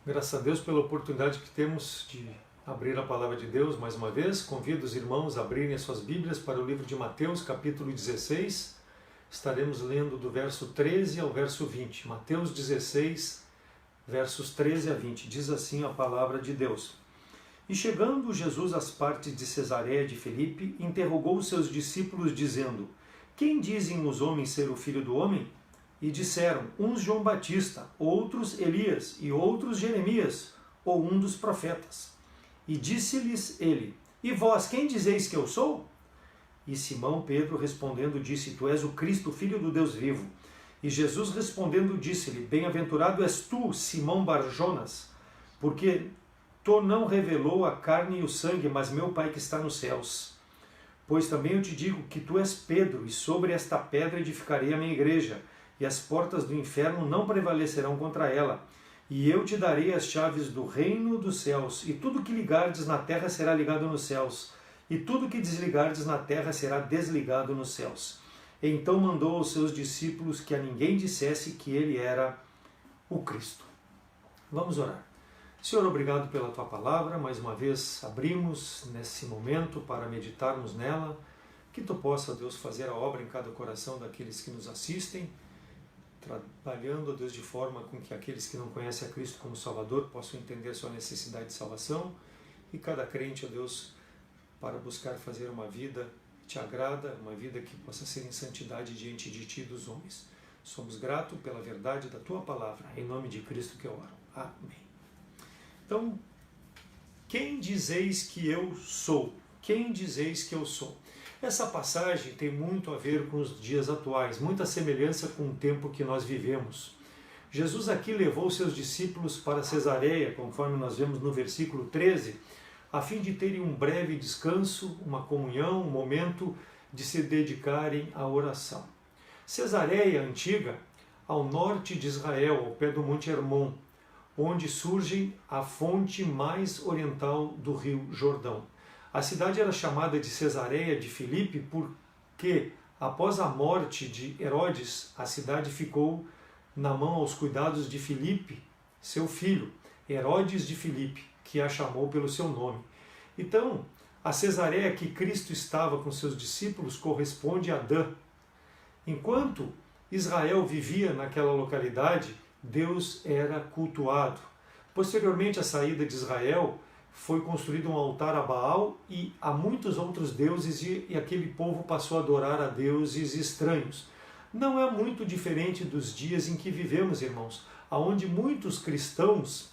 Graças a Deus pela oportunidade que temos de abrir a Palavra de Deus mais uma vez. Convido os irmãos a abrirem as suas Bíblias para o livro de Mateus, capítulo 16. Estaremos lendo do verso 13 ao verso 20. Mateus 16, versos 13 a 20. Diz assim a Palavra de Deus. E chegando Jesus às partes de Cesareia de Filipe, interrogou os seus discípulos, dizendo: Quem dizem os homens ser o Filho do Homem? E disseram, uns João Batista, outros Elias, e outros Jeremias, ou um dos profetas. E disse-lhes ele, E vós, quem dizeis que eu sou? E Simão Pedro respondendo disse, Tu és o Cristo, Filho do Deus vivo. E Jesus respondendo disse-lhe, Bem-aventurado és tu, Simão Barjonas, porque tu não revelou a carne e o sangue, mas meu Pai que está nos céus. Pois também eu te digo que tu és Pedro, e sobre esta pedra edificarei a minha igreja, e as portas do inferno não prevalecerão contra ela. E eu te darei as chaves do reino dos céus, e tudo que ligardes na terra será ligado nos céus, e tudo que desligardes na terra será desligado nos céus. Então mandou aos seus discípulos que a ninguém dissesse que ele era o Cristo. Vamos orar. Senhor, obrigado pela Tua Palavra. Mais uma vez abrimos nesse momento para meditarmos nela. Que Tu possa, Deus, fazer a obra em cada coração daqueles que nos assistem, trabalhando, Deus, de forma com que aqueles que não conhecem a Cristo como Salvador possam entender sua necessidade de salvação, e cada crente, ó Deus, para buscar fazer uma vida que Te agrada, uma vida que possa ser em santidade diante de Ti e dos homens. Somos gratos pela verdade da Tua Palavra, em nome de Cristo que eu oro. Amém. Então, quem dizeis que eu sou? Quem dizeis que eu sou? Essa passagem tem muito a ver com os dias atuais, muita semelhança com o tempo que nós vivemos. Jesus aqui levou seus discípulos para Cesareia, conforme nós vemos no versículo 13, a fim de terem um breve descanso, uma comunhão, um momento de se dedicarem à oração. Cesareia antiga, ao norte de Israel, ao pé do Monte Hermon, onde surge a fonte mais oriental do rio Jordão. A cidade era chamada de Cesareia de Filipe porque, após a morte de Herodes, a cidade ficou na mão aos cuidados de Filipe, seu filho, Herodes de Filipe, que a chamou pelo seu nome. Então, a Cesareia que Cristo estava com seus discípulos corresponde a Dan. Enquanto Israel vivia naquela localidade, Deus era cultuado. Posteriormente à saída de Israel, foi construído um altar a Baal e a muitos outros deuses, e aquele povo passou a adorar a deuses estranhos. Não é muito diferente dos dias em que vivemos, irmãos, onde muitos cristãos,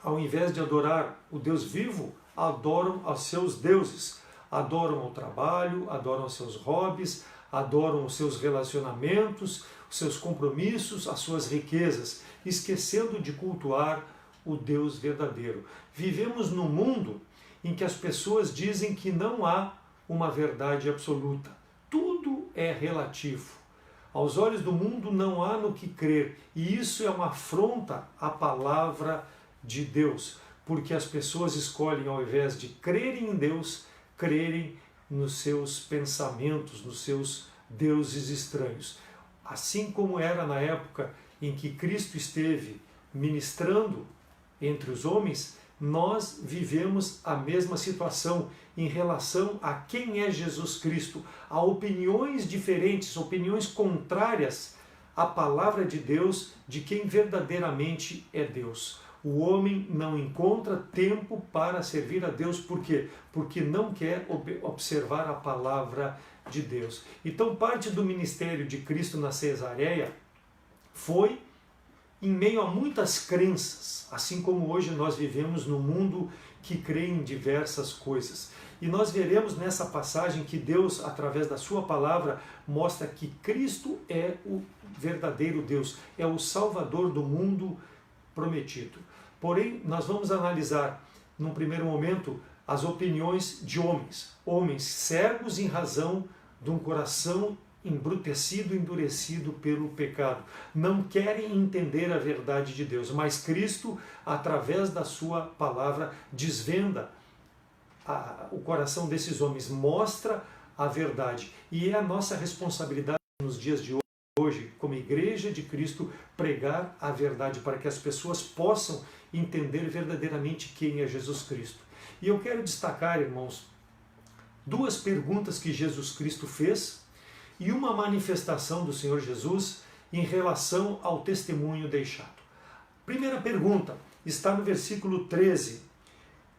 ao invés de adorar o Deus vivo, adoram aos seus deuses, adoram o trabalho, adoram os seus hobbies, adoram os seus relacionamentos, os seus compromissos, as suas riquezas, esquecendo de cultuar o Deus verdadeiro. Vivemos num mundo em que as pessoas dizem que não há uma verdade absoluta. Tudo é relativo. Aos olhos do mundo não há no que crer, e isso é uma afronta à palavra de Deus, porque as pessoas escolhem, ao invés de crerem em Deus, crerem nos seus pensamentos, nos seus deuses estranhos. Assim como era na época em que Cristo esteve ministrando entre os homens, nós vivemos a mesma situação em relação a quem é Jesus Cristo. Há opiniões diferentes, opiniões contrárias à palavra de Deus, de quem verdadeiramente é Deus. O homem não encontra tempo para servir a Deus. Por quê? Porque não quer observar a palavra de Deus. Então, parte do ministério de Cristo na Cesareia foi em meio a muitas crenças, assim como hoje nós vivemos num mundo que crê em diversas coisas. E nós veremos nessa passagem que Deus, através da sua palavra, mostra que Cristo é o verdadeiro Deus, é o Salvador do mundo prometido. Porém, nós vamos analisar, num primeiro momento, as opiniões de homens cegos em razão de um coração embrutecido, endurecido pelo pecado. Não querem entender a verdade de Deus, mas Cristo, através da sua palavra, desvenda o coração desses homens, mostra a verdade. E é a nossa responsabilidade nos dias de hoje hoje, como igreja de Cristo, pregar a verdade para que as pessoas possam entender verdadeiramente quem é Jesus Cristo. E eu quero destacar, irmãos, duas perguntas que Jesus Cristo fez e uma manifestação do Senhor Jesus em relação ao testemunho deixado. Primeira pergunta está no versículo 13,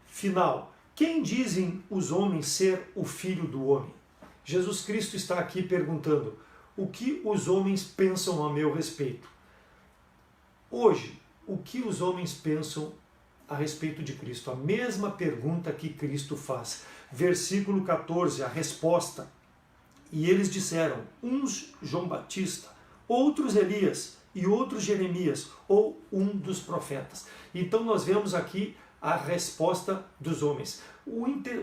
final. Quem dizem os homens ser o Filho do Homem? Jesus Cristo está aqui perguntando: o que os homens pensam a meu respeito? Hoje, o que os homens pensam a respeito de Cristo? A mesma pergunta que Cristo faz. Versículo 14, a resposta. E eles disseram, uns João Batista, outros Elias e outros Jeremias, ou um dos profetas. Então nós vemos aqui a resposta dos homens.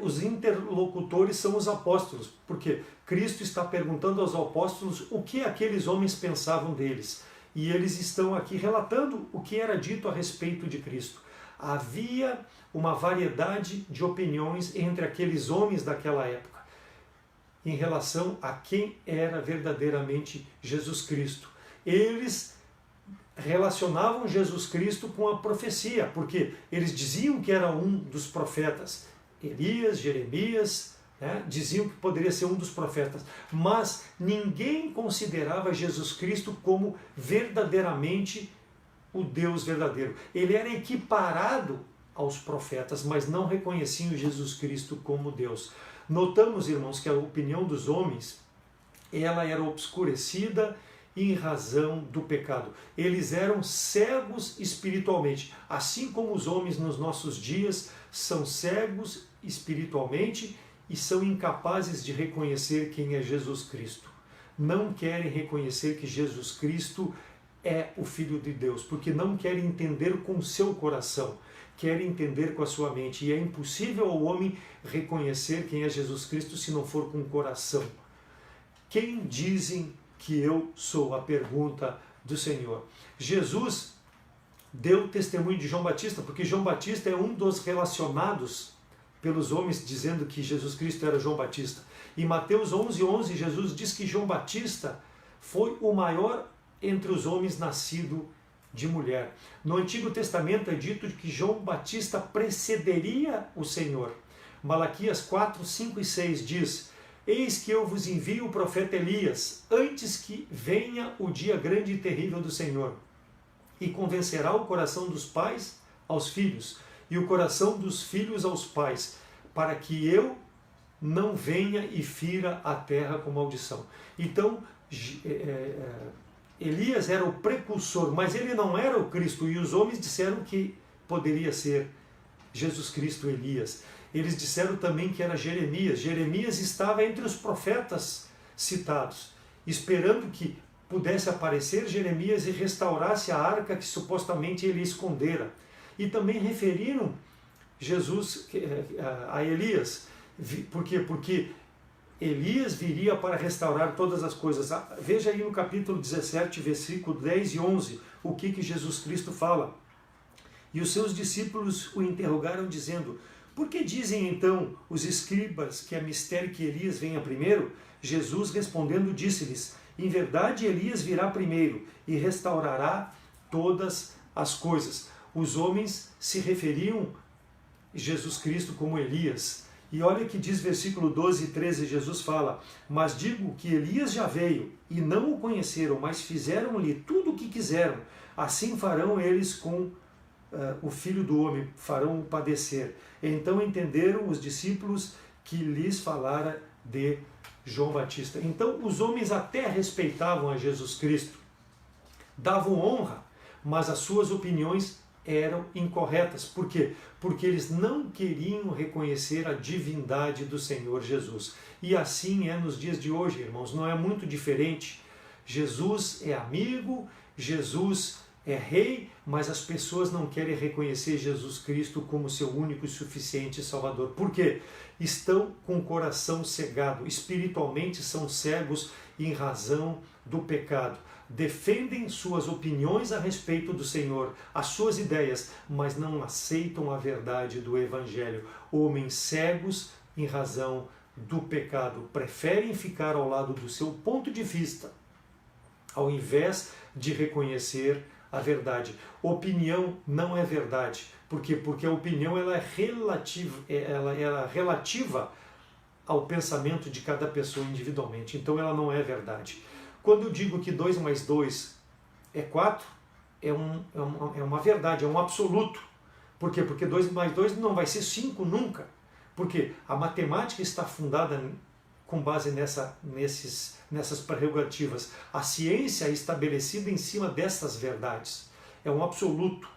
Os interlocutores são os apóstolos, porque Cristo está perguntando aos apóstolos o que aqueles homens pensavam deles. E eles estão aqui relatando o que era dito a respeito de Cristo. Havia uma variedade de opiniões entre aqueles homens daquela época em relação a quem era verdadeiramente Jesus Cristo. Eles relacionavam Jesus Cristo com a profecia, porque eles diziam que era um dos profetas. Elias, Jeremias, diziam que poderia ser um dos profetas, mas ninguém considerava Jesus Cristo como verdadeiramente o Deus verdadeiro. Ele era equiparado aos profetas, mas não reconheciam Jesus Cristo como Deus. Notamos, irmãos, que a opinião dos homens ela era obscurecida em razão do pecado. Eles eram cegos espiritualmente, assim como os homens nos nossos dias são cegos espiritualmente e são incapazes de reconhecer quem é Jesus Cristo. Não querem reconhecer que Jesus Cristo é o Filho de Deus, porque não querem entender com o seu coração, querem entender com a sua mente. E é impossível ao homem reconhecer quem é Jesus Cristo se não for com o coração. Quem dizem que eu sou? A pergunta do Senhor. Jesus deu testemunho de João Batista, porque João Batista é um dos relacionados pelos homens dizendo que Jesus Cristo era João Batista. Em Mateus 11:11, Jesus diz que João Batista foi o maior entre os homens nascido de mulher. No Antigo Testamento é dito que João Batista precederia o Senhor. Malaquias 4, 5 e 6 diz: eis que eu vos envio o profeta Elias, antes que venha o dia grande e terrível do Senhor, e convencerá o coração dos pais aos filhos, e o coração dos filhos aos pais, para que eu não venha e fira a terra com maldição. Então, Elias era o precursor, mas ele não era o Cristo, e os homens disseram que poderia ser Jesus Cristo Elias. Eles disseram também que era Jeremias. Jeremias estava entre os profetas citados, esperando que pudesse aparecer Jeremias e restaurasse a arca que supostamente ele escondera. E também referiram Jesus a Elias. Por quê? Porque Elias viria para restaurar todas as coisas. Veja aí no capítulo 17, versículo 10 e 11, o que Jesus Cristo fala. E os seus discípulos o interrogaram dizendo: por que dizem então os escribas que é mistério que Elias venha primeiro? Jesus respondendo disse-lhes: em verdade Elias virá primeiro e restaurará todas as coisas. Os homens se referiam a Jesus Cristo como Elias. E olha que diz versículo 12 e 13, Jesus fala: mas digo que Elias já veio e não o conheceram, mas fizeram-lhe tudo o que quiseram. Assim farão eles com o Filho do Homem, farão padecer. Então entenderam os discípulos que lhes falara de João Batista. Então os homens até respeitavam a Jesus Cristo, davam honra, mas as suas opiniões eram incorretas. Por quê? Porque eles não queriam reconhecer a divindade do Senhor Jesus. E assim é nos dias de hoje, irmãos, não é muito diferente. Jesus é amigo, Jesus é rei, mas as pessoas não querem reconhecer Jesus Cristo como seu único e suficiente Salvador. Por quê? Estão com o coração cegado, espiritualmente são cegos em razão do pecado. Defendem suas opiniões a respeito do Senhor, as suas ideias, mas não aceitam a verdade do Evangelho. Homens cegos em razão do pecado preferem ficar ao lado do seu ponto de vista, ao invés de reconhecer a verdade. Opinião não é verdade. Por quê? Porque a opinião ela é relativa ao pensamento de cada pessoa individualmente. Então ela não é verdade. Quando eu digo que 2 mais 2 é 4, é uma verdade, é um absoluto. Por quê? Porque 2 mais 2 não vai ser 5 nunca. Porque a matemática está fundada com base nessas prerrogativas. A ciência é estabelecida em cima dessas verdades. É um absoluto.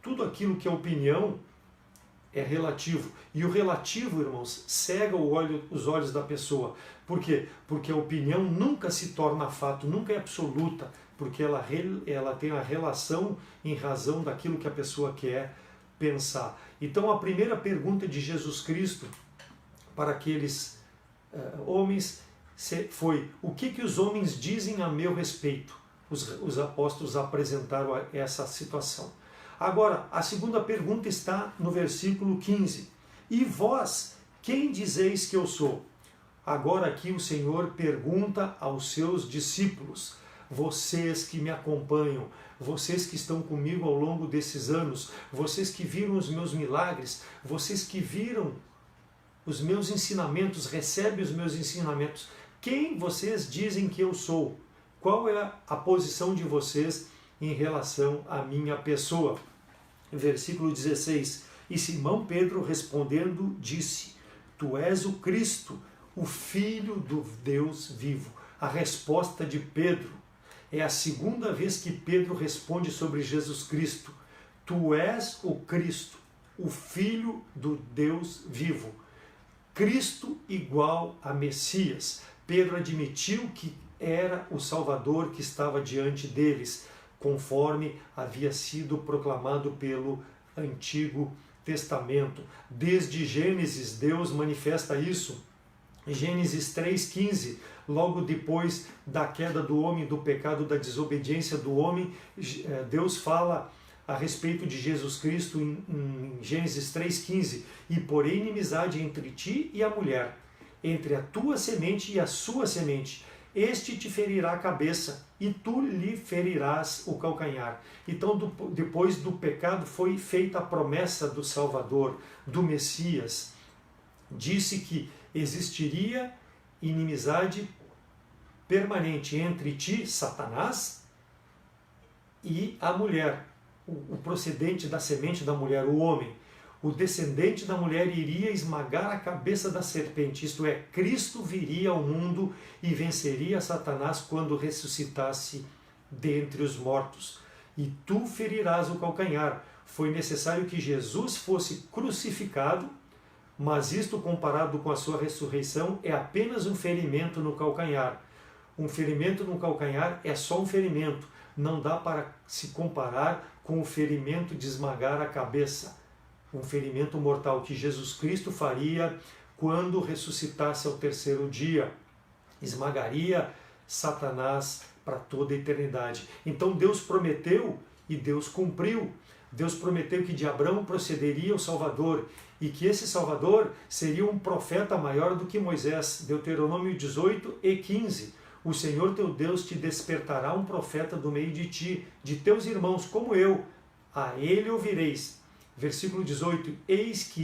Tudo aquilo que é opinião é relativo. E o relativo, irmãos, cega os olhos da pessoa. Por quê? Porque a opinião nunca se torna fato, nunca é absoluta, porque ela tem a relação em razão daquilo que a pessoa quer pensar. Então a primeira pergunta de Jesus Cristo para aqueles homens foi: o que os homens dizem a meu respeito? Os apóstolos apresentaram essa situação. Agora, a segunda pergunta está no versículo 15. E vós, quem dizeis que eu sou? Agora aqui o Senhor pergunta aos seus discípulos, vocês que me acompanham, vocês que estão comigo ao longo desses anos, vocês que viram os meus milagres, vocês que viram os meus ensinamentos, recebem os meus ensinamentos. Quem vocês dizem que eu sou? Qual é a posição de vocês em relação à minha pessoa? Versículo 16. E Simão Pedro respondendo disse: Tu és o Cristo, o Filho do Deus vivo. A resposta de Pedro é a segunda vez que Pedro responde sobre Jesus Cristo. Tu és o Cristo, o Filho do Deus vivo. Cristo igual a Messias. Pedro admitiu que era o Salvador que estava diante deles, conforme havia sido proclamado pelo Antigo Testamento. Desde Gênesis, Deus manifesta isso. Gênesis 3,15, logo depois da queda do homem, do pecado, da desobediência do homem, Deus fala a respeito de Jesus Cristo em Gênesis 3,15: e porém inimizade entre ti e a mulher, entre a tua semente e a sua semente. Este te ferirá a cabeça e tu lhe ferirás o calcanhar. Então, depois do pecado, foi feita a promessa do Salvador, do Messias. Disse que existiria inimizade permanente entre ti, Satanás, e a mulher, o procedente da semente da mulher, o homem. O descendente da mulher iria esmagar a cabeça da serpente, isto é, Cristo viria ao mundo e venceria Satanás quando ressuscitasse dentre os mortos. E tu ferirás o calcanhar. Foi necessário que Jesus fosse crucificado, mas isto, comparado com a sua ressurreição, é apenas um ferimento no calcanhar. Um ferimento no calcanhar é só um ferimento, não dá para se comparar com o ferimento de esmagar a cabeça. Um ferimento mortal que Jesus Cristo faria quando ressuscitasse ao terceiro dia. Esmagaria Satanás para toda a eternidade. Então Deus prometeu e Deus cumpriu. Deus prometeu que de Abraão procederia o Salvador e que esse Salvador seria um profeta maior do que Moisés. Deuteronômio 18:15. O Senhor teu Deus te despertará um profeta do meio de ti, de teus irmãos, como eu. A ele ouvireis. Versículo 18, eis que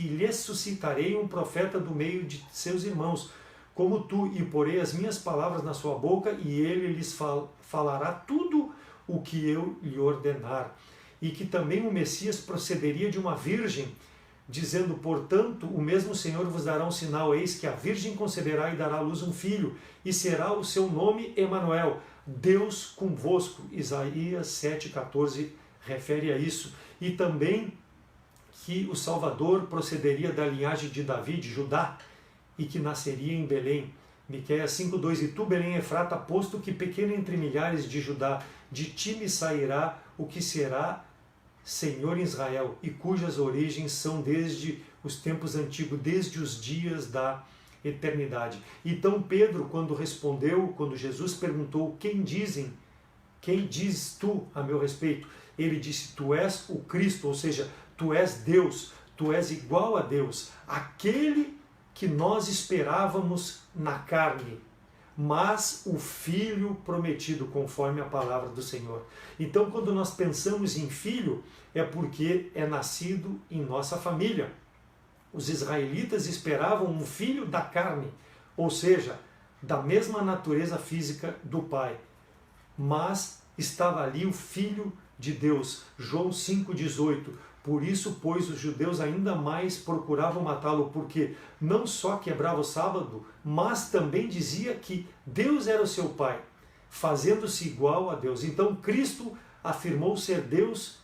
lhes suscitarei um profeta do meio de seus irmãos, como tu, e porei as minhas palavras na sua boca, e ele lhes falará tudo o que eu lhe ordenar. E que também o Messias procederia de uma virgem, dizendo, portanto, o mesmo Senhor vos dará um sinal, eis que a virgem conceberá e dará à luz um filho, e será o seu nome Emanuel, Deus convosco. Isaías 7,14 refere a isso. E também que o Salvador procederia da linhagem de Davi, de Judá, e que nasceria em Belém. Miqueias 5,2, e tu, Belém Efrata, posto que pequeno entre milhares de Judá, de ti me sairá o que será Senhor em Israel, e cujas origens são desde os tempos antigos, desde os dias da eternidade. Então Pedro, quando Jesus perguntou, quem dizes tu a meu respeito? Ele disse, tu és o Cristo, ou seja, tu és Deus, tu és igual a Deus, aquele que nós esperávamos na carne, mas o Filho prometido, conforme a palavra do Senhor. Então, quando nós pensamos em filho, é porque é nascido em nossa família. Os israelitas esperavam um filho da carne, ou seja, da mesma natureza física do pai. Mas estava ali o Filho de Deus. João 5,18. Por isso, pois, os judeus ainda mais procuravam matá-lo, porque não só quebrava o sábado, mas também dizia que Deus era o seu Pai, fazendo-se igual a Deus. Então, Cristo afirmou ser Deus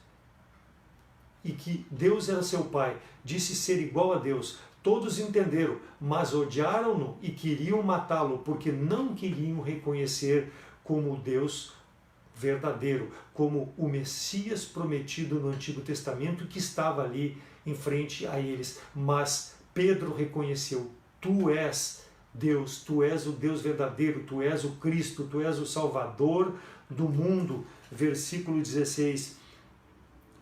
e que Deus era seu Pai. Disse ser igual a Deus. Todos entenderam, mas odiaram-no e queriam matá-lo, porque não queriam reconhecer como Deus verdadeiro, como o Messias prometido no Antigo Testamento, que estava ali em frente a eles. Mas Pedro reconheceu: tu és Deus, tu és o Deus verdadeiro, tu és o Cristo, tu és o Salvador do mundo. Versículo 16.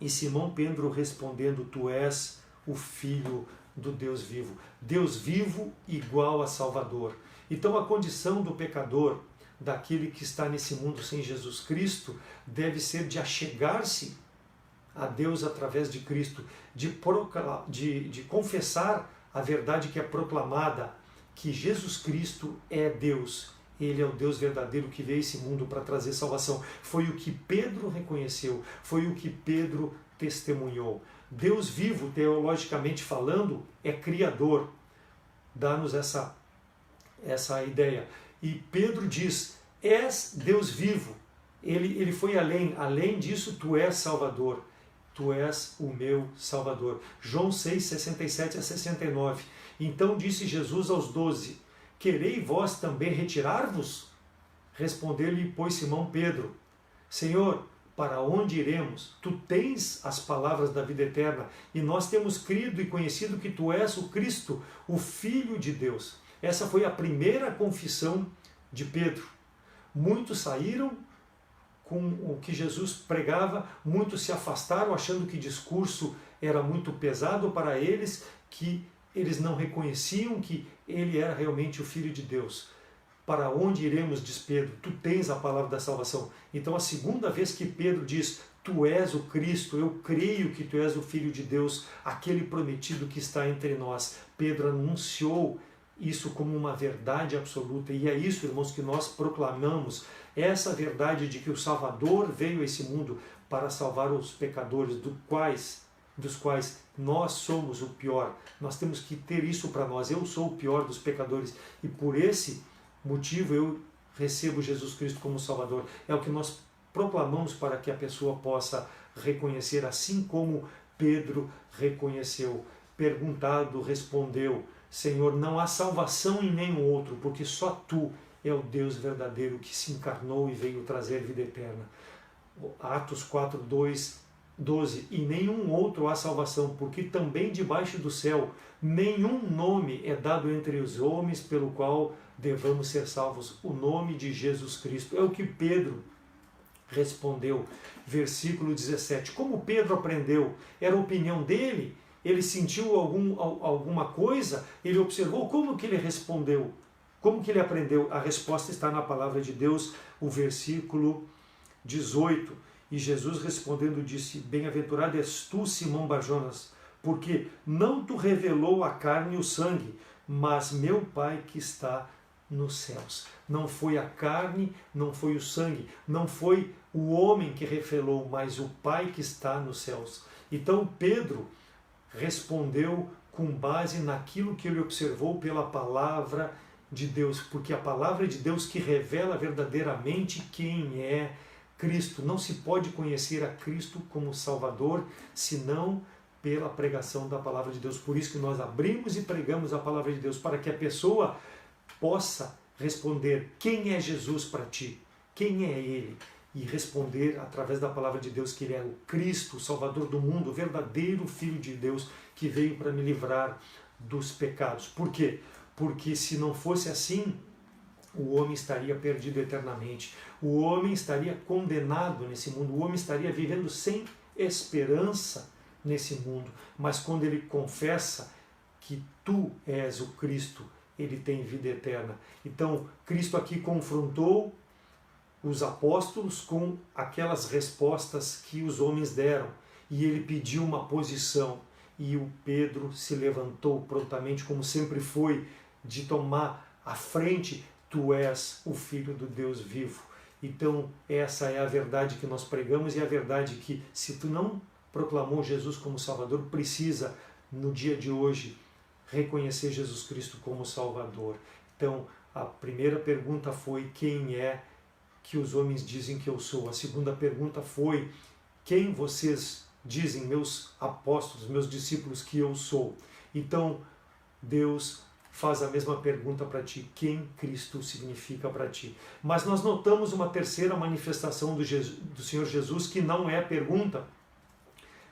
E Simão Pedro respondendo: tu és o Filho do Deus vivo. Deus vivo igual a Salvador. Então a condição do pecador, daquele que está nesse mundo sem Jesus Cristo, deve ser de achegar-se a Deus através de Cristo, de confessar a verdade que é proclamada, que Jesus Cristo é Deus. Ele é o Deus verdadeiro que veio a esse mundo para trazer salvação. Foi o que Pedro reconheceu, foi o que Pedro testemunhou. Deus vivo, teologicamente falando, é criador. Dá-nos essa ideia. E Pedro diz: és Deus vivo. Ele foi além disso, tu és Salvador. Tu és o meu Salvador. João 6, 67 a 69. Então disse Jesus aos 12: querei vós também retirar-vos? Respondeu-lhe, pois, Simão Pedro: Senhor, para onde iremos? Tu tens as palavras da vida eterna, e nós temos crido e conhecido que tu és o Cristo, o Filho de Deus. Essa foi a primeira confissão de Pedro. Muitos saíram com o que Jesus pregava, muitos se afastaram achando que o discurso era muito pesado para eles, que eles não reconheciam que ele era realmente o Filho de Deus. Para onde iremos, diz Pedro, tu tens a palavra da salvação. Então a segunda vez que Pedro diz: tu és o Cristo, eu creio que tu és o Filho de Deus, aquele prometido que está entre nós. Pedro anunciou isso como uma verdade absoluta, e é isso, irmãos, que nós proclamamos, essa verdade de que o Salvador veio a esse mundo para salvar os pecadores, dos quais nós somos o pior. Nós temos que ter isso para nós. Eu sou o pior dos pecadores, e por esse motivo eu recebo Jesus Cristo como Salvador. É o que nós proclamamos para que a pessoa possa reconhecer, assim como Pedro reconheceu. Perguntado, respondeu: Senhor, não há salvação em nenhum outro, porque só tu é o Deus verdadeiro que se encarnou e veio trazer vida eterna. Atos 4, 12. E nenhum outro há salvação, porque também debaixo do céu nenhum nome é dado entre os homens pelo qual devamos ser salvos. O nome de Jesus Cristo. É o que Pedro respondeu. Versículo 17. Como Pedro aprendeu? Era a opinião dele? Ele sentiu alguma coisa? Ele observou? Como que ele respondeu? Como que ele aprendeu? A resposta está na palavra de Deus, o versículo 18. E Jesus respondendo disse: bem-aventurado és tu, Simão Barjonas, porque não te revelou a carne e o sangue, mas meu Pai que está nos céus. Não foi a carne, não foi o sangue, não foi o homem que revelou, mas o Pai que está nos céus. Então Pedro respondeu com base naquilo que ele observou pela palavra de Deus, porque a palavra de Deus que revela verdadeiramente quem é Cristo. Não se pode conhecer a Cristo como Salvador senão pela pregação da palavra de Deus. Por isso que nós abrimos e pregamos a palavra de Deus, para que a pessoa possa responder: quem é Jesus para ti? Quem é Ele? E responder através da palavra de Deus que Ele é o Cristo, o Salvador do mundo, o verdadeiro Filho de Deus que veio para me livrar dos pecados. Por quê? Porque se não fosse assim, o homem estaria perdido eternamente. O homem estaria condenado nesse mundo. O homem estaria vivendo sem esperança nesse mundo. Mas quando ele confessa que tu és o Cristo, ele tem vida eterna. Então, Cristo aqui confrontou os apóstolos com aquelas respostas que os homens deram, e ele pediu uma posição, e o Pedro se levantou prontamente, como sempre foi, de tomar a frente. Tu és o Filho do Deus vivo. Então, essa é a verdade que nós pregamos, e a verdade que, se tu não proclamou Jesus como Salvador, precisa, no dia de hoje, reconhecer Jesus Cristo como Salvador. Então, a primeira pergunta foi: quem é que os homens dizem que eu sou? A segunda pergunta foi: quem vocês dizem, meus apóstolos, meus discípulos, que eu sou? Então, Deus faz a mesma pergunta para ti: quem Cristo significa para ti? Mas nós notamos uma terceira manifestação do Senhor Jesus, que não é pergunta.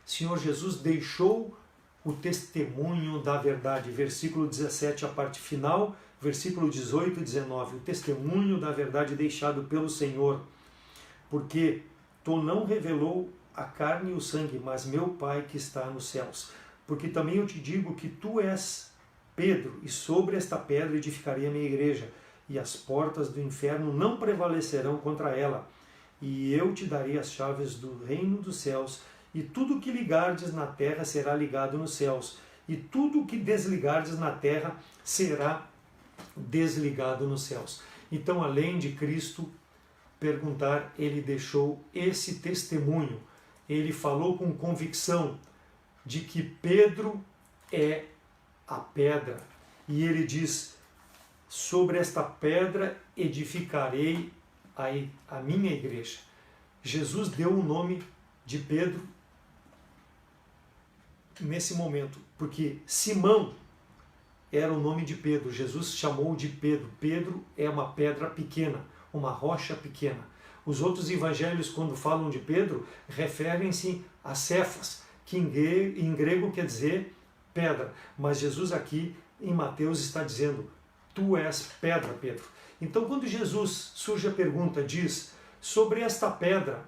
O Senhor Jesus deixou o testemunho da verdade. Versículo 17, a parte final, versículo 18 e 19. O testemunho da verdade deixado pelo Senhor. Porque tu não revelou a carne e o sangue, mas meu Pai que está nos céus. Porque também eu te digo que tu és Pedro, e sobre esta pedra edificarei a minha igreja, e as portas do inferno não prevalecerão contra ela. E eu te darei as chaves do reino dos céus, e tudo que ligardes na terra será ligado nos céus, e tudo que desligardes na terra será desligado nos céus. Então, além de Cristo perguntar, ele deixou esse testemunho. Ele falou com convicção de que Pedro é a pedra. E ele diz: sobre esta pedra edificarei a minha igreja. Jesus deu o nome de Pedro nesse momento, porque Simão era o nome de Pedro. Jesus chamou de Pedro. Pedro é uma pedra pequena, uma rocha pequena. Os outros evangelhos, quando falam de Pedro, referem-se a Cefas, que em grego quer dizer pedra. Mas Jesus aqui, em Mateus, está dizendo: tu és pedra, Pedro. Então, quando Jesus surge a pergunta, diz: sobre esta pedra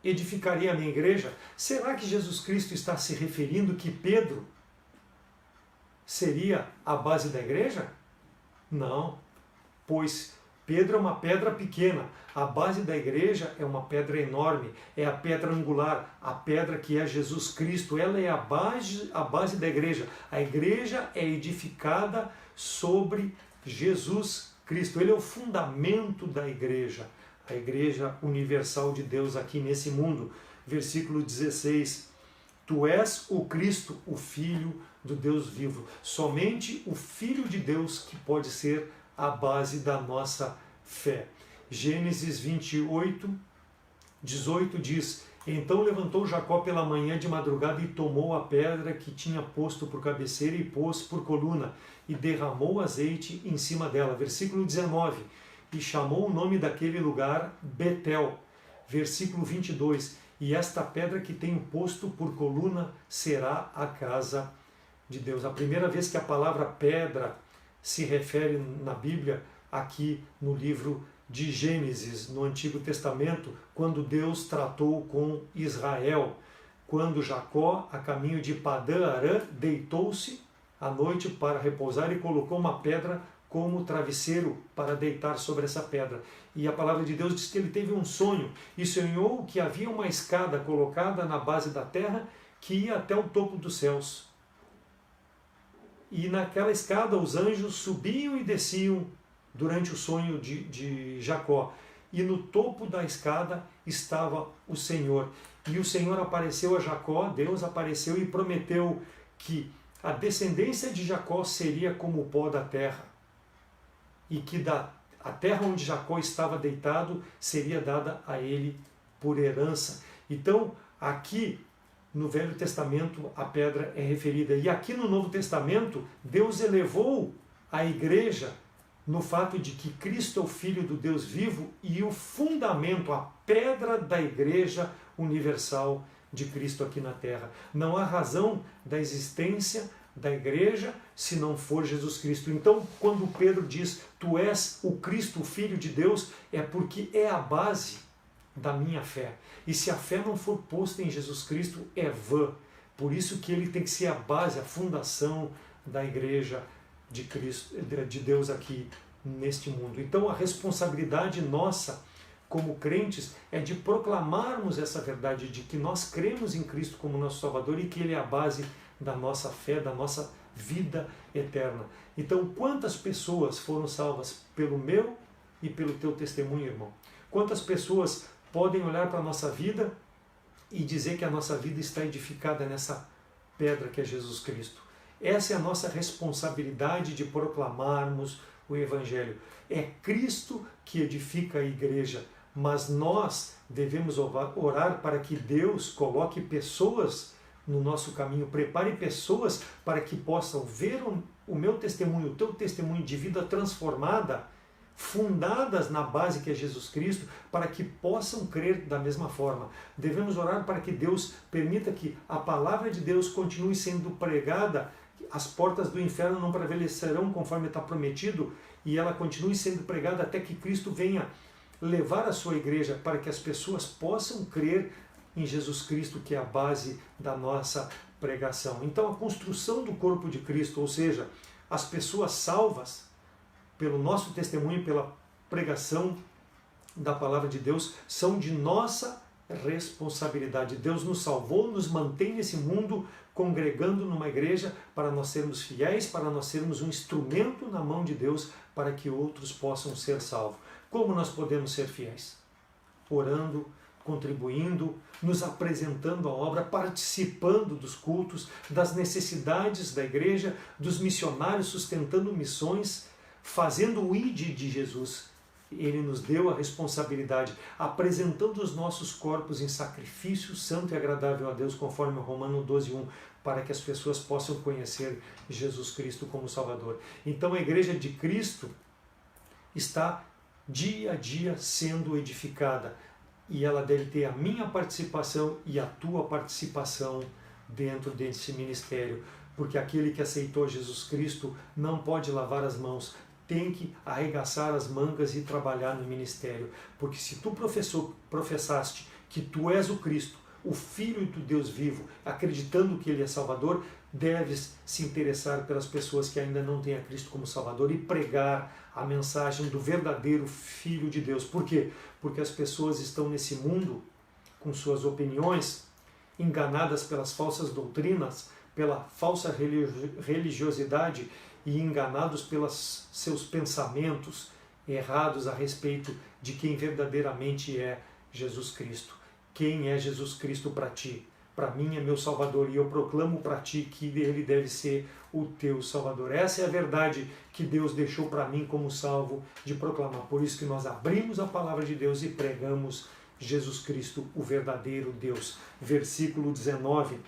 edificaria a minha igreja, será que Jesus Cristo está se referindo que Pedro seria a base da igreja? Não, pois Pedro é uma pedra pequena, a base da igreja é uma pedra enorme, é a pedra angular, a pedra que é Jesus Cristo. Ela é a base da igreja. A igreja é edificada sobre Jesus Cristo. Ele é o fundamento da igreja, a igreja universal de Deus aqui nesse mundo. Versículo 16: tu és o Cristo, o Filho do Deus vivo. Somente o Filho de Deus que pode ser a base da nossa fé. Gênesis 28, 18 diz: então levantou Jacó pela manhã de madrugada e tomou a pedra que tinha posto por cabeceira e pôs por coluna e derramou azeite em cima dela. Versículo 19: e chamou o nome daquele lugar Betel. Versículo 22: e esta pedra que tenho posto por coluna será a casa de Deus. A primeira vez que a palavra pedra se refere na Bíblia, aqui no livro de Gênesis, no Antigo Testamento, quando Deus tratou com Israel. Quando Jacó, a caminho de Padã-Arã, deitou-se à noite para repousar e colocou uma pedra como travesseiro para deitar sobre essa pedra. E a palavra de Deus diz que ele teve um sonho e sonhou que havia uma escada colocada na base da terra que ia até o topo dos céus. E naquela escada os anjos subiam e desciam durante o sonho de Jacó. E no topo da escada estava o Senhor. E o Senhor apareceu a Jacó, Deus apareceu e prometeu que a descendência de Jacó seria como o pó da terra. E que a terra onde Jacó estava deitado seria dada a ele por herança. Então, aqui no Velho Testamento a pedra é referida. E aqui no Novo Testamento, Deus elevou a igreja no fato de que Cristo é o Filho do Deus vivo e o fundamento, a pedra da igreja universal de Cristo aqui na terra. Não há razão da existência da igreja se não for Jesus Cristo. Então, quando Pedro diz: tu és o Cristo, o Filho de Deus, é porque é a base da minha fé. E se a fé não for posta em Jesus Cristo, é vã. Por isso que ele tem que ser a base, a fundação da igreja de Cristo, de Deus aqui neste mundo. Então a responsabilidade nossa como crentes é de proclamarmos essa verdade de que nós cremos em Cristo como nosso Salvador e que Ele é a base da nossa fé, da nossa vida eterna. Então, quantas pessoas foram salvas pelo meu e pelo teu testemunho, irmão? Quantas pessoas podem olhar para a nossa vida e dizer que a nossa vida está edificada nessa pedra que é Jesus Cristo? Essa é a nossa responsabilidade de proclamarmos o Evangelho. É Cristo que edifica a igreja, mas nós devemos orar para que Deus coloque pessoas no nosso caminho, prepare pessoas para que possam ver o meu testemunho, o teu testemunho de vida transformada, fundadas na base que é Jesus Cristo, para que possam crer da mesma forma. Devemos orar para que Deus permita que a palavra de Deus continue sendo pregada, as portas do inferno não prevalecerão conforme está prometido, e ela continue sendo pregada até que Cristo venha levar a sua igreja para que as pessoas possam crer em Jesus Cristo, que é a base da nossa pregação. Então a construção do corpo de Cristo, ou seja, as pessoas salvas pelo nosso testemunho, pela pregação da palavra de Deus, são de nossa responsabilidade. Deus nos salvou, nos mantém nesse mundo, congregando numa igreja para nós sermos fiéis, para nós sermos um instrumento na mão de Deus para que outros possam ser salvos. Como nós podemos ser fiéis? Orando, contribuindo, nos apresentando a obra, participando dos cultos, das necessidades da igreja, dos missionários, sustentando missões, fazendo o ID de Jesus. Ele nos deu a responsabilidade, apresentando os nossos corpos em sacrifício santo e agradável a Deus, conforme Romanos 12:1, para que as pessoas possam conhecer Jesus Cristo como Salvador. Então a igreja de Cristo está dia a dia sendo edificada, e ela deve ter a minha participação e a tua participação dentro desse ministério, porque aquele que aceitou Jesus Cristo não pode lavar as mãos, tem que arregaçar as mangas e trabalhar no ministério, porque se tu professaste que tu és o Cristo, o Filho do Deus vivo, acreditando que Ele é Salvador, deves se interessar pelas pessoas que ainda não têm a Cristo como Salvador e pregar a mensagem do verdadeiro Filho de Deus. Por quê? Porque as pessoas estão nesse mundo com suas opiniões, enganadas pelas falsas doutrinas, pela falsa religiosidade e enganados pelos seus pensamentos errados a respeito de quem verdadeiramente é Jesus Cristo. Quem é Jesus Cristo para ti? Para mim é meu Salvador, e eu proclamo para ti que Ele deve ser o teu Salvador. Essa é a verdade que Deus deixou para mim como salvo de proclamar. Por isso que nós abrimos a palavra de Deus e pregamos Jesus Cristo, o verdadeiro Deus. Versículo 19.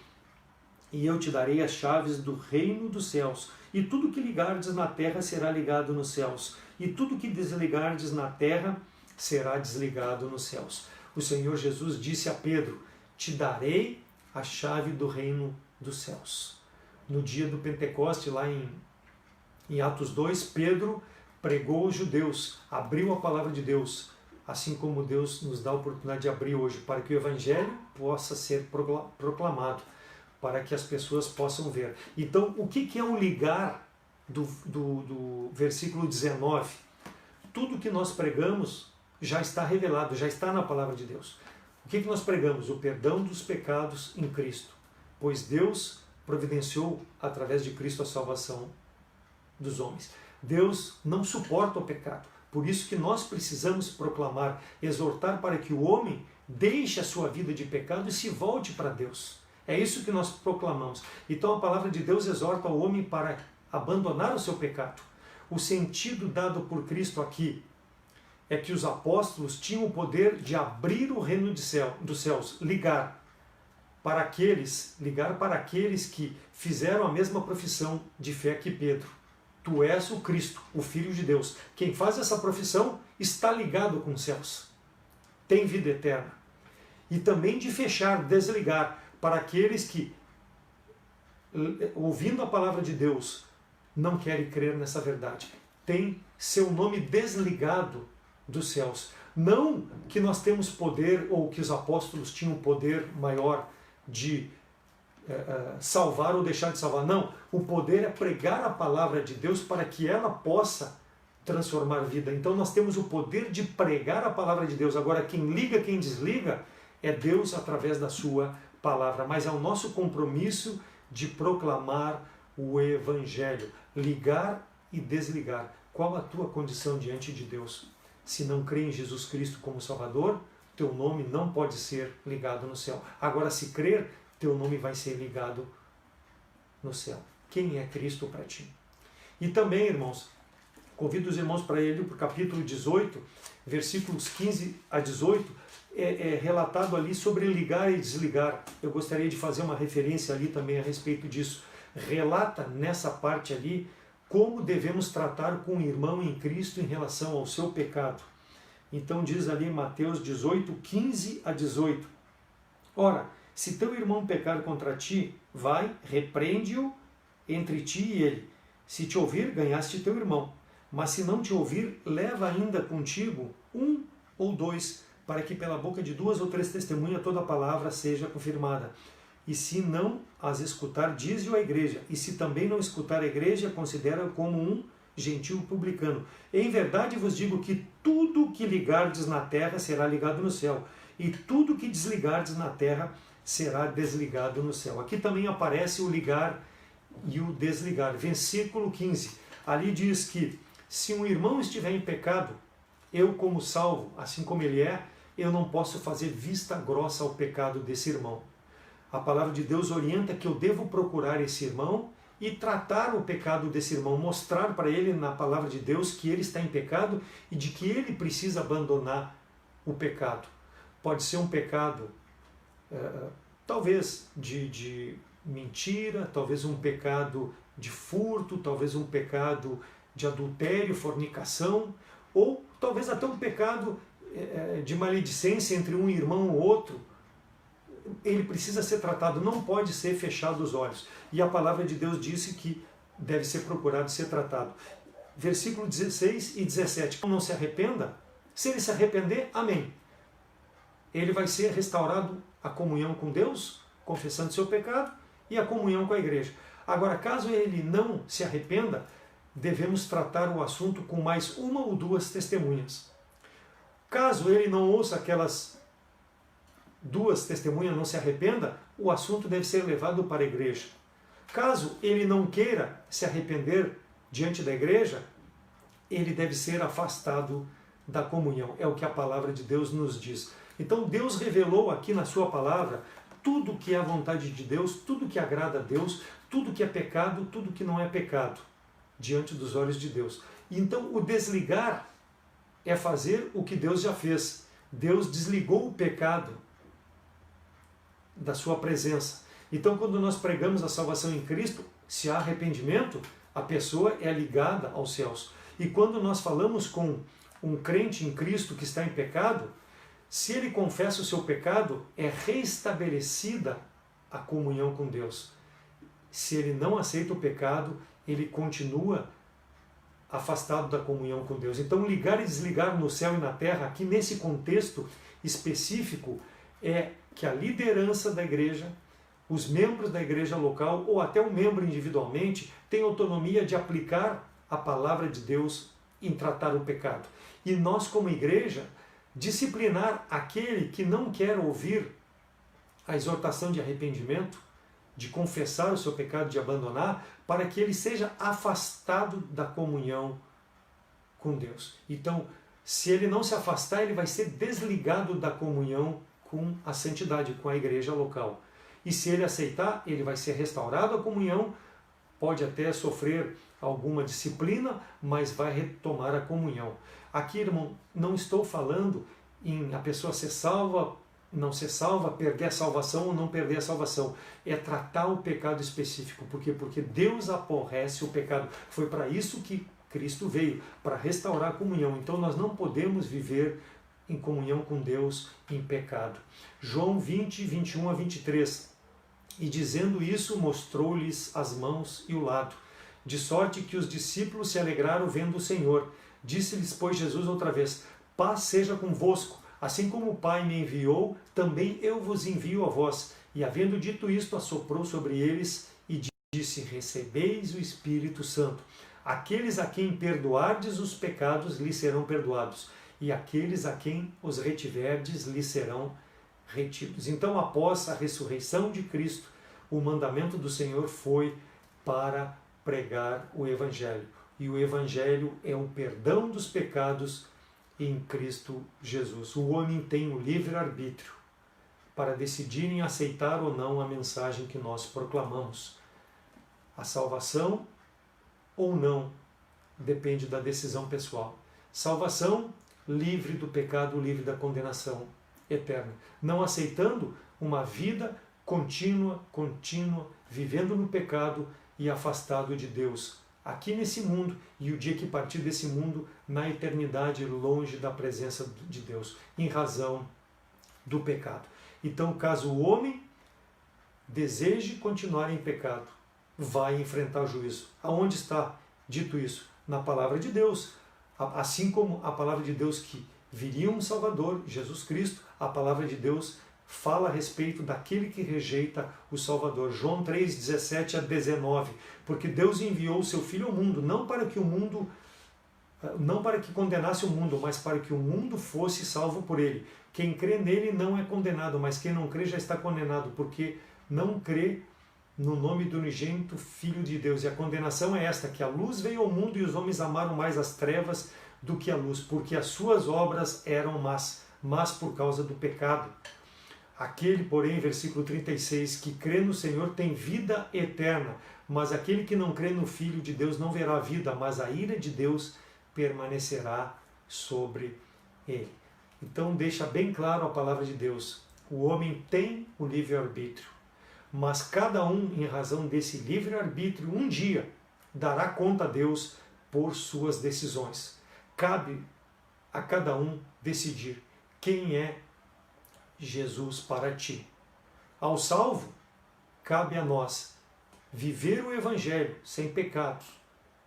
E eu te darei as chaves do reino dos céus, e tudo que ligardes na terra será ligado nos céus, e tudo que desligardes na terra será desligado nos céus. O Senhor Jesus disse a Pedro: te darei a chave do reino dos céus. No dia do Pentecoste, lá em Atos 2, Pedro pregou aos judeus, abriu a palavra de Deus, assim como Deus nos dá a oportunidade de abrir hoje, para que o Evangelho possa ser proclamado, para que as pessoas possam ver. Então, o que é o ligar do versículo 19? Tudo que nós pregamos já está revelado, já está na palavra de Deus. O que nós pregamos? O perdão dos pecados em Cristo, pois Deus providenciou através de Cristo a salvação dos homens. Deus não suporta o pecado, por isso que nós precisamos proclamar, exortar para que o homem deixe a sua vida de pecado e se volte para Deus. É isso que nós proclamamos. Então a palavra de Deus exorta o homem para abandonar o seu pecado. O sentido dado por Cristo aqui é que os apóstolos tinham o poder de abrir o reino dos céus, ligar para aqueles que fizeram a mesma profissão de fé que Pedro. Tu és o Cristo, o Filho de Deus. Quem faz essa profissão está ligado com os céus, tem vida eterna. E também de fechar, desligar, para aqueles que, ouvindo a palavra de Deus, não querem crer nessa verdade. Tem seu nome desligado dos céus. Não que nós temos poder, ou que os apóstolos tinham poder maior de salvar ou deixar de salvar. Não, o poder é pregar a palavra de Deus para que ela possa transformar vida. Então nós temos o poder de pregar a palavra de Deus. Agora quem liga, quem desliga é Deus através da sua palavra. Mas é o nosso compromisso de proclamar o Evangelho, ligar e desligar. Qual a tua condição diante de Deus? Se não crê em Jesus Cristo como Salvador, teu nome não pode ser ligado no céu. Agora, se crer, teu nome vai ser ligado no céu. Quem é Cristo para ti? E também, irmãos, convido os irmãos para ele, para o capítulo 18, versículos 15 a 18, é relatado ali sobre ligar e desligar. Eu gostaria de fazer uma referência ali também a respeito disso. Relata nessa parte ali como devemos tratar com o irmão em Cristo em relação ao seu pecado. Então diz ali em Mateus 18, 15 a 18. Ora, se teu irmão pecar contra ti, vai, repreende-o entre ti e ele. Se te ouvir, ganhaste teu irmão. Mas se não te ouvir, leva ainda contigo um ou dois, para que pela boca de 2 ou 3 testemunhas toda a palavra seja confirmada. E se não as escutar, dize-o à igreja. E se também não escutar a igreja, considera como um gentil publicano. Em verdade vos digo que tudo que ligardes na terra será ligado no céu, e tudo que desligardes na terra será desligado no céu. Aqui também aparece o ligar e o desligar. Versículo 15. Ali diz que se um irmão estiver em pecado, eu como salvo, assim como ele é, eu não posso fazer vista grossa ao pecado desse irmão. A palavra de Deus orienta que eu devo procurar esse irmão e tratar o pecado desse irmão, mostrar para ele na palavra de Deus que ele está em pecado e de que ele precisa abandonar o pecado. Pode ser um pecado, talvez de mentira, talvez um pecado de furto, talvez um pecado de adultério, fornicação, ou talvez até um pecado de maledicência entre um irmão ou outro. Ele precisa ser tratado, não pode ser fechado os olhos. E a palavra de Deus disse que deve ser procurado ser tratado. Versículo 16 e 17. Não se arrependa. Se ele se arrepender, amém. Ele vai ser restaurado a comunhão com Deus, confessando seu pecado, e a comunhão com a igreja. Agora, caso ele não se arrependa, devemos tratar o assunto com mais 1 ou 2 testemunhas. Caso ele não ouça aquelas 2 testemunhas, não se arrependa, o assunto deve ser levado para a igreja. Caso ele não queira se arrepender diante da igreja, ele deve ser afastado da comunhão. É o que a palavra de Deus nos diz. Então Deus revelou aqui na sua palavra tudo que é a vontade de Deus, tudo que agrada a Deus, tudo que é pecado, tudo que não é pecado, diante dos olhos de Deus. Então o desligar é fazer o que Deus já fez. Deus desligou o pecado da sua presença. Então quando nós pregamos a salvação em Cristo, se há arrependimento, a pessoa é ligada aos céus. E quando nós falamos com um crente em Cristo que está em pecado, se ele confessa o seu pecado, é restabelecida a comunhão com Deus. Se ele não aceita o pecado, ele continua afastado da comunhão com Deus. Então ligar e desligar no céu e na terra, aqui nesse contexto específico, é que a liderança da igreja, os membros da igreja local ou até um membro individualmente tem autonomia de aplicar a palavra de Deus em tratar o pecado. E nós como igreja, disciplinar aquele que não quer ouvir a exortação de arrependimento, de confessar o seu pecado, de abandonar, para que ele seja afastado da comunhão com Deus. Então, se ele não se afastar, ele vai ser desligado da comunhão com a santidade, com a igreja local. E se ele aceitar, ele vai ser restaurado à comunhão, pode até sofrer alguma disciplina, mas vai retomar a comunhão. Aqui, irmão, não estou falando em a pessoa ser salva, não ser salva, perder a salvação ou não perder a salvação. É tratar o pecado específico. Por quê? Porque Deus aborrece o pecado. Foi para isso que Cristo veio, para restaurar a comunhão. Então nós não podemos viver em comunhão com Deus em pecado. João 20, 21 a 23. E dizendo isso, mostrou-lhes as mãos e o lado, de sorte que os discípulos se alegraram vendo o Senhor. Disse-lhes, pois, Jesus outra vez, paz seja convosco. Assim como o Pai me enviou, também eu vos envio a vós. E havendo dito isto, assoprou sobre eles e disse: recebeis o Espírito Santo. Aqueles a quem perdoardes os pecados lhes serão perdoados, e aqueles a quem os retiverdes lhes serão retidos. Então, após a ressurreição de Cristo, o mandamento do Senhor foi para pregar o Evangelho. E o Evangelho é o perdão dos pecados em Cristo Jesus. O homem tem o livre-arbítrio para decidir em aceitar ou não a mensagem que nós proclamamos. A salvação ou não depende da decisão pessoal. Salvação, livre do pecado, livre da condenação eterna. Não aceitando uma vida contínua, vivendo no pecado e afastado de Deus, aqui nesse mundo, e o dia que partir desse mundo, na eternidade, longe da presença de Deus, em razão do pecado. Então, caso o homem deseje continuar em pecado, vai enfrentar o juízo. Aonde está dito isso? Na palavra de Deus. Assim como a palavra de Deus que viria um Salvador, Jesus Cristo, a palavra de Deus fala a respeito daquele que rejeita o Salvador. João 3, 17 a 19. Porque Deus enviou o seu Filho ao mundo, não para que condenasse o mundo, mas para que o mundo fosse salvo por ele. Quem crê nele não é condenado, mas quem não crê já está condenado, porque não crê no nome do unigênito Filho de Deus. E a condenação é esta, que a luz veio ao mundo e os homens amaram mais as trevas do que a luz, porque as suas obras eram más por causa do pecado. Aquele, porém, versículo 36, que crê no Senhor tem vida eterna, mas aquele que não crê no Filho de Deus não verá a vida, mas a ira de Deus permanecerá sobre ele. Então deixa bem claro a palavra de Deus. O homem tem o livre-arbítrio, mas cada um, em razão desse livre-arbítrio, um dia dará conta a Deus por suas decisões. Cabe a cada um decidir quem é Jesus para ti. Ao salvo, cabe a nós viver o Evangelho sem pecados,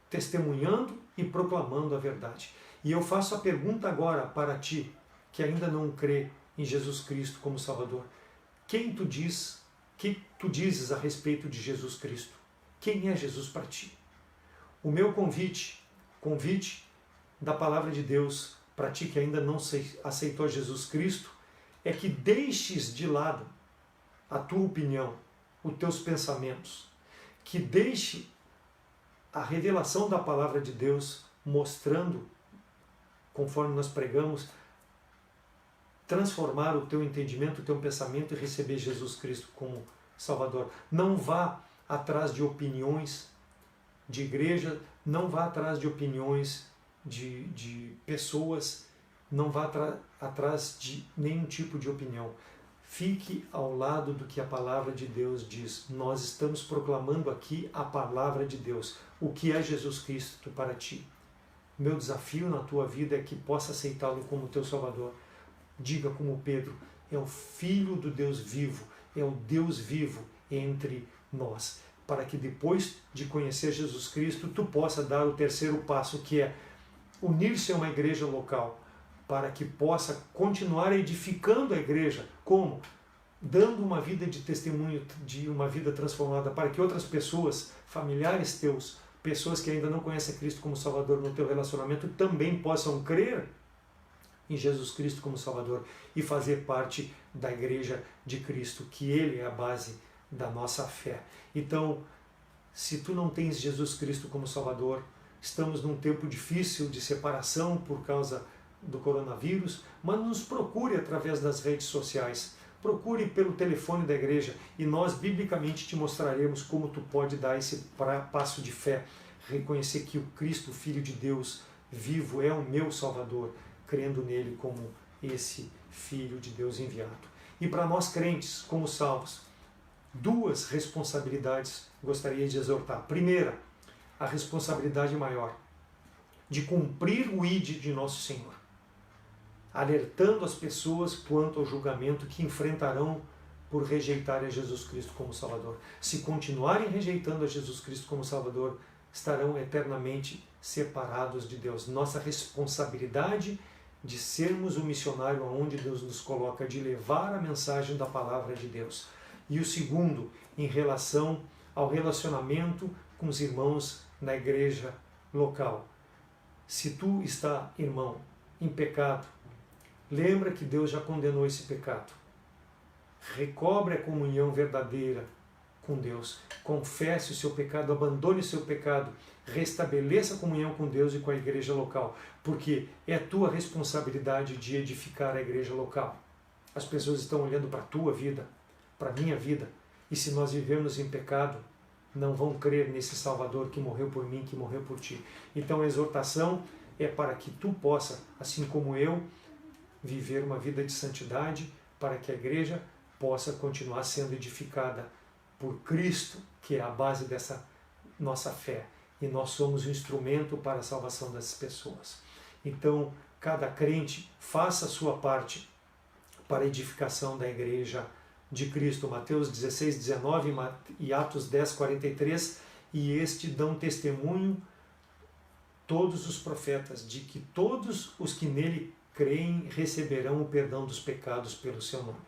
testemunhando e proclamando a verdade. E eu faço a pergunta agora para ti, que ainda não crê em Jesus Cristo como Salvador. Que tu dizes a respeito de Jesus Cristo? Quem é Jesus para ti? O meu convite da palavra de Deus para ti que ainda não aceitou Jesus Cristo, é que deixes de lado a tua opinião, os teus pensamentos, que deixe a revelação da palavra de Deus mostrando, conforme nós pregamos, transformar o teu entendimento, o teu pensamento e receber Jesus Cristo como Salvador. Não vá atrás de opiniões de igreja, não vá atrás de opiniões de pessoas, não vá atrás de nenhum tipo de opinião. Fique ao lado do que a palavra de Deus diz. Nós estamos proclamando aqui a palavra de Deus. O que é Jesus Cristo para ti? Meu desafio na tua vida é que possa aceitá-lo como teu Salvador. Diga como Pedro, é o Filho do Deus vivo, é o Deus vivo entre nós. Para que depois de conhecer Jesus Cristo, tu possa dar o terceiro passo, que é unir-se a uma igreja local, para que possa continuar edificando a igreja. Como? Dando uma vida de testemunho, de uma vida transformada, para que outras pessoas, familiares teus, pessoas que ainda não conhecem Cristo como Salvador no teu relacionamento, também possam crer em Jesus Cristo como Salvador e fazer parte da igreja de Cristo, que Ele é a base da nossa fé. Então, se tu não tens Jesus Cristo como Salvador, estamos num tempo difícil de separação por causa do coronavírus, mas nos procure através das redes sociais, procure pelo telefone da igreja e nós biblicamente te mostraremos como tu pode dar esse passo de fé, reconhecer que o Cristo, o Filho de Deus vivo, é o meu Salvador, crendo nele como esse Filho de Deus enviado. E para nós crentes, como salvos, duas responsabilidades gostaria de exortar. Primeira, a responsabilidade maior de cumprir o ID de nosso Senhor, alertando as pessoas quanto ao julgamento que enfrentarão por rejeitarem a Jesus Cristo como Salvador. Se continuarem rejeitando a Jesus Cristo como Salvador, estarão eternamente separados de Deus. Nossa responsabilidade de sermos o missionário aonde Deus nos coloca, de levar a mensagem da palavra de Deus. E o segundo, em relação ao relacionamento com os irmãos na igreja local. Se tu está, irmão, em pecado, lembra que Deus já condenou esse pecado. Recobre a comunhão verdadeira com Deus. Confesse o seu pecado, abandone o seu pecado, restabeleça a comunhão com Deus e com a igreja local, porque é a tua responsabilidade de edificar a igreja local. As pessoas estão olhando para a tua vida, para a minha vida, e se nós vivemos em pecado, não vão crer nesse Salvador que morreu por mim, que morreu por ti. Então a exortação é para que tu possa, assim como eu, viver uma vida de santidade, para que a igreja possa continuar sendo edificada por Cristo, que é a base dessa nossa fé. E nós somos um instrumento para a salvação das pessoas. Então, cada crente faça a sua parte para a edificação da igreja de Cristo. Mateus 16, 19 e Atos 10, 43. E este dão testemunho todos os profetas de que todos os que nele creem receberão o perdão dos pecados pelo seu nome.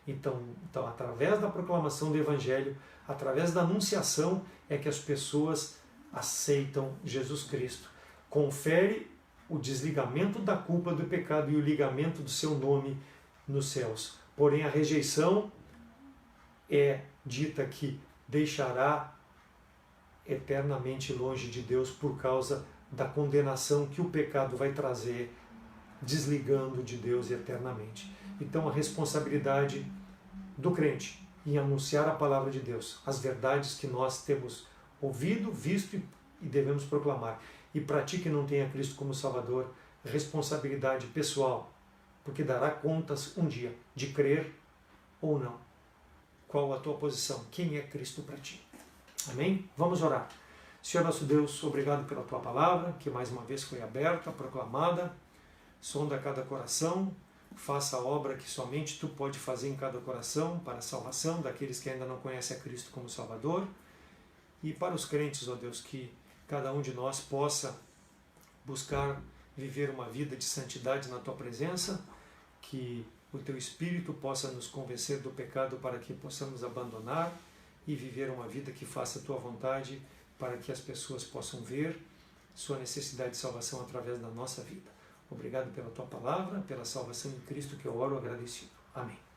Então, através da proclamação do Evangelho, através da anunciação, é que as pessoas aceitam Jesus Cristo. Confere o desligamento da culpa do pecado e o ligamento do seu nome nos céus. Porém, a rejeição é dita que deixará eternamente longe de Deus por causa da condenação que o pecado vai trazer, desligando de Deus eternamente. Então, a responsabilidade do crente em anunciar a palavra de Deus, as verdades que nós temos ouvido, visto e devemos proclamar. E para ti que não tem a Cristo como Salvador, responsabilidade pessoal, porque dará contas um dia de crer ou não. Qual a tua posição? Quem é Cristo para ti? Amém? Vamos orar. Senhor nosso Deus, obrigado pela tua palavra, que mais uma vez foi aberta, proclamada. Sonda cada coração, faça a obra que somente tu pode fazer em cada coração para a salvação daqueles que ainda não conhecem a Cristo como Salvador. E para os crentes, ó Deus, que cada um de nós possa buscar viver uma vida de santidade na tua presença, que o teu Espírito possa nos convencer do pecado para que possamos abandonar e viver uma vida que faça a tua vontade, para que as pessoas possam ver sua necessidade de salvação através da nossa vida. Obrigado pela tua palavra, pela salvação em Cristo que eu oro agradecido. Amém.